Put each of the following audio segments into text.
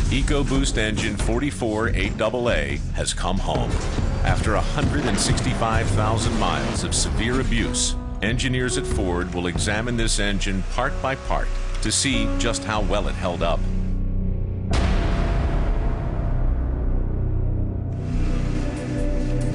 EcoBoost engine 448AA has come home. After 165,000 miles of severe abuse, engineers at Ford will examine this engine part by part to see just how well it held up.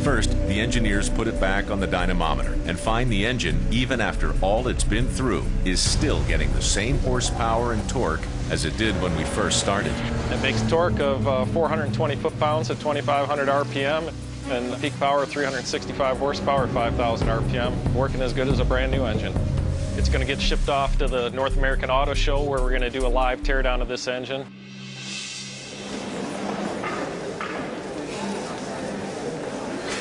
First, the engineers put it back on the dynamometer and find the engine, even after all it's been through, is still getting the same horsepower and torque as it did when we first started. It makes torque of 420 foot-pounds at 2,500 RPM and peak power of 365 horsepower at 5,000 RPM, working as good as a brand new engine. It's going to get shipped off to the North American Auto Show, where we're going to do a live teardown of this engine.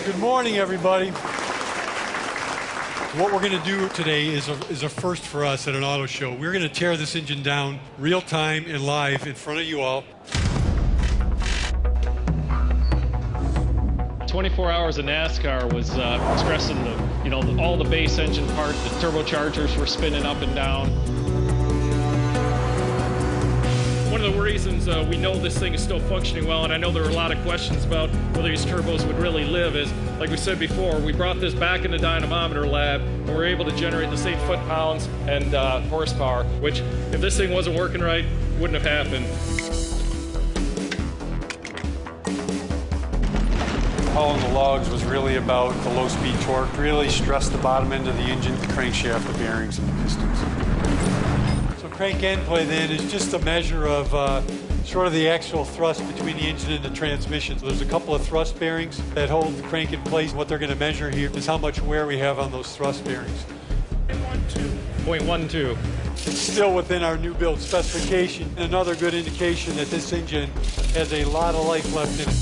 Good morning, everybody. What we're going to do today is a first for us at an auto show. We're going to tear this engine down real time and live in front of you all. 24 hours of NASCAR was stressing all the base engine parts. The turbochargers were spinning up and down. One of the reasons we know this thing is still functioning well, and I know there are a lot of questions about whether these turbos would really live, is, like we said before, we brought this back in the dynamometer lab, and we're able to generate the same foot-pounds and horsepower, which, if this thing wasn't working right, wouldn't have happened. Hauling the logs was really about the low-speed torque, really stressed the bottom end of the engine, the crankshaft, the bearings, and the pistons. Crank end play then is just a measure of sort of the actual thrust between the engine and the transmission. So there's a couple of thrust bearings that hold the crank in place. What they're going to measure here is how much wear we have on those thrust bearings. 0.12. It's still within our new build specification. Another good indication that this engine has a lot of life left in it.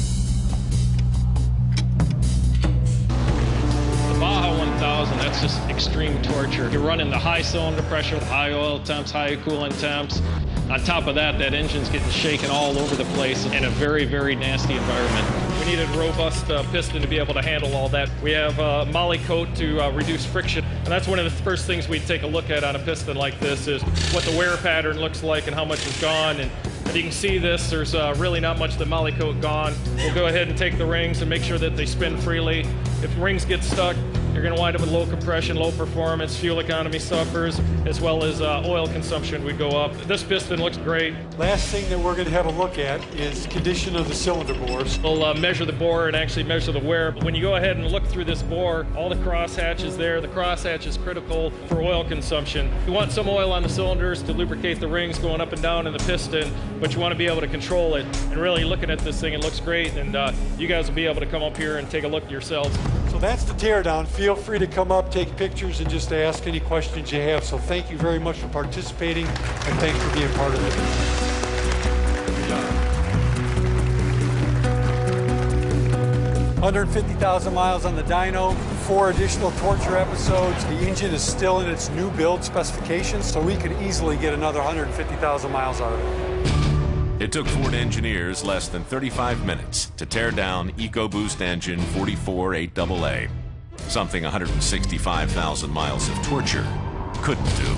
1000, that's just extreme torture. You're running the high cylinder pressure, high oil temps, high coolant temps. On top of that, that engine's getting shaken all over the place in a very, very nasty environment. We needed a robust piston to be able to handle all that. We have moly coat to reduce friction, and that's one of the first things we take a look at on a piston like this, is what the wear pattern looks like and how much is gone. And you can see this, there's really not much of the moly coat gone. We'll go ahead and take the rings and make sure that they spin freely. If rings get stuck, you're going to wind up with low compression, low performance, fuel economy suffers, as well as oil consumption would go up. This piston looks great. Last thing that we're going to have a look at is condition of the cylinder bores. We'll measure the bore and actually measure the wear. When you go ahead and look through this bore, all the crosshatch is there. The crosshatch is critical for oil consumption. You want some oil on the cylinders to lubricate the rings going up and down in the piston, but you want to be able to control it. And really looking at this thing, it looks great, and you guys will be able to come up here and take a look yourselves. So that's the teardown. Feel free to come up, take pictures, and just ask any questions you have. So thank you very much for participating, and thanks for being part of it. Good job. 150,000 miles on the dyno, 4 additional torture episodes. The engine is still in its new build specifications, so we could easily get another 150,000 miles out of it. It took Ford engineers less than 35 minutes to tear down EcoBoost engine 448AA, something 165,000 miles of torture couldn't do.